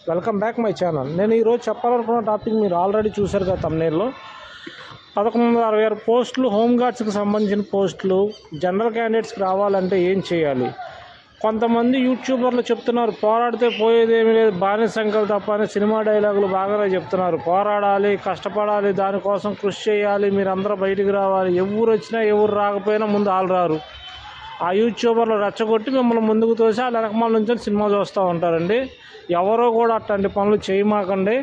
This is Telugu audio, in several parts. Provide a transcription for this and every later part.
Welcome back my channel. నేను ఈరోజు చెప్పాలనుకున్న టాపిక్ మీరు ఆల్రెడీ చూశారు కదా తమ్నేల్లో. 1166 పోస్టులు హోంగార్డ్స్కి సంబంధించిన పోస్టులు జనరల్ క్యాండిడేట్స్కి రావాలంటే ఏం చేయాలి? కొంతమంది యూట్యూబర్లు చెప్తున్నారు పోరాడితే పోయేదేమీ లేదు, బానిసంకలు తప్ప అని సినిమా డైలాగులు బాగానే చెప్తున్నారు. పోరాడాలి, కష్టపడాలి, దానికోసం కృషి చేయాలి, మీరందరూ బయటికి రావాలి, ఎవరు వచ్చినా ఎవరు రాకపోయినా ముందు వాళ్ళు రారు. ఆ యూట్యూబర్లు రెచ్చగొట్టి మిమ్మల్ని ముందుకు తోసి ఆ వెనకమాల నుంచి సినిమా చూస్తూ ఉంటారండి. ఎవరో కూడా అట్లాంటి పనులు చేయమాకండి.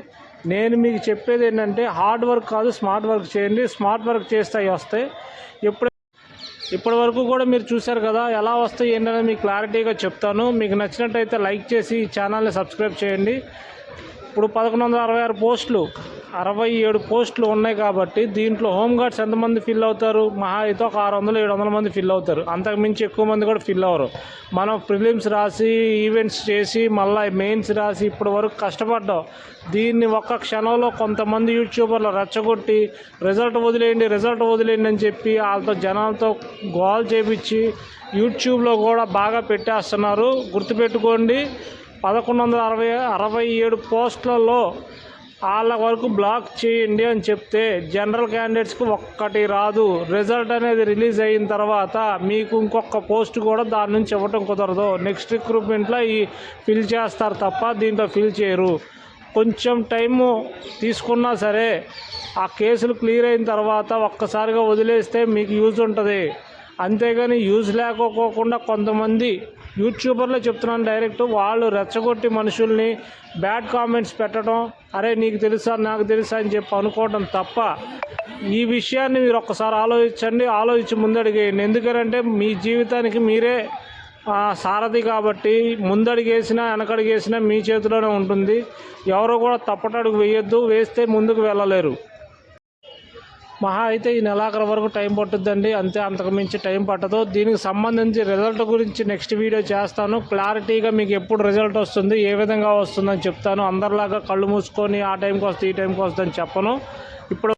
నేను మీకు చెప్పేది ఏంటంటే హార్డ్ వర్క్ కాదు, స్మార్ట్ వర్క్ చేయండి. స్మార్ట్ వర్క్ చేస్తే అవి వస్తాయి. ఇప్పటి వరకు కూడా మీరు చూశారు కదా, ఎలా వస్తాయి ఏంటనేది మీకు క్లారిటీగా చెప్తాను. మీకు నచ్చినట్టయితే లైక్ చేసి ఈ ఛానల్ని సబ్స్క్రైబ్ చేయండి. ఇప్పుడు 1166 పోస్టులు 67 పోస్టులు ఉన్నాయి కాబట్టి దీంట్లో హోంగార్డ్స్ ఎంతమంది ఫిల్ అవుతారు? మహా అయితే ఒక 600-700 మంది ఫిల్ అవుతారు. అంతకుమించి ఎక్కువ మంది కూడా ఫిల్ అవ్వరు. మనం ప్రిలిమ్స్ రాసి ఈవెంట్స్ చేసి మళ్ళీ మెయిన్స్ రాసి ఇప్పటి వరకు కష్టపడ్డాం. దీన్ని ఒక్క క్షణంలో కొంతమంది యూట్యూబర్లు రెచ్చగొట్టి రిజల్ట్ వదిలేయండి అని చెప్పి వాళ్ళతో జనాలతో గోల్ చేపించి యూట్యూబ్లో కూడా బాగా పెట్టేస్తున్నారు. గుర్తుపెట్టుకోండి, 1167 పోస్టులలో వాళ్ళ వరకు బ్లాక్ చేయండి అని చెప్తే జనరల్ క్యాండిడేట్స్కి ఒక్కటి రాదు. రిజల్ట్ అనేది రిలీజ్ అయిన తర్వాత మీకు ఇంకొక పోస్ట్ కూడా దాని నుంచి ఇవ్వటం కుదరదు. నెక్స్ట్ రిక్రూట్మెంట్లో ఈ ఫిల్ చేస్తారు తప్ప దీంట్లో ఫిల్ చేయరు. కొంచెం టైము తీసుకున్నా సరే ఆ కేసులు క్లియర్ అయిన తర్వాత ఒక్కసారిగా వదిలేస్తే మీకు యూజ్ ఉంటుంది. అంతేగాని యూజ్ లేకపోకుండా కొంతమంది యూట్యూబర్లో చెప్తున్నాను డైరెక్ట్, వాళ్ళు రెచ్చగొట్టి మనుషుల్ని బ్యాడ్ కామెంట్స్ పెట్టడం, అరే నీకు తెలుసా నాకు తెలుసా అని చెప్పి అనుకోవడం తప్ప ఈ విషయాన్ని మీరు ఒక్కసారి ఆలోచించి ముందడిగేయండి. ఎందుకంటే మీ జీవితానికి మీరే సారథి కాబట్టి ముందడిగేసినా వెనకడిగేసినా మీ చేతిలోనే ఉంటుంది. ఎవరో కూడా తప్పటడుగు వేయొద్దు, వేస్తే ముందుకు వెళ్ళలేరు. మహా అయితే ఈ నెలాఖరు వరకు టైం పట్టుద్దండి, అంతే, అంతకు మించి టైం పట్టదు. దీనికి సంబంధించి రిజల్ట్ గురించి నెక్స్ట్ వీడియో చేస్తాను. క్లారిటీగా మీకు ఎప్పుడు రిజల్ట్ వస్తుంది, ఏ విధంగా వస్తుందని చెప్తాను. అందరిలాగా కళ్ళు మూసుకొని ఆ టైంకి వస్తుంది ఈ టైంకి వస్తుందని చెప్పను. ఇప్పుడు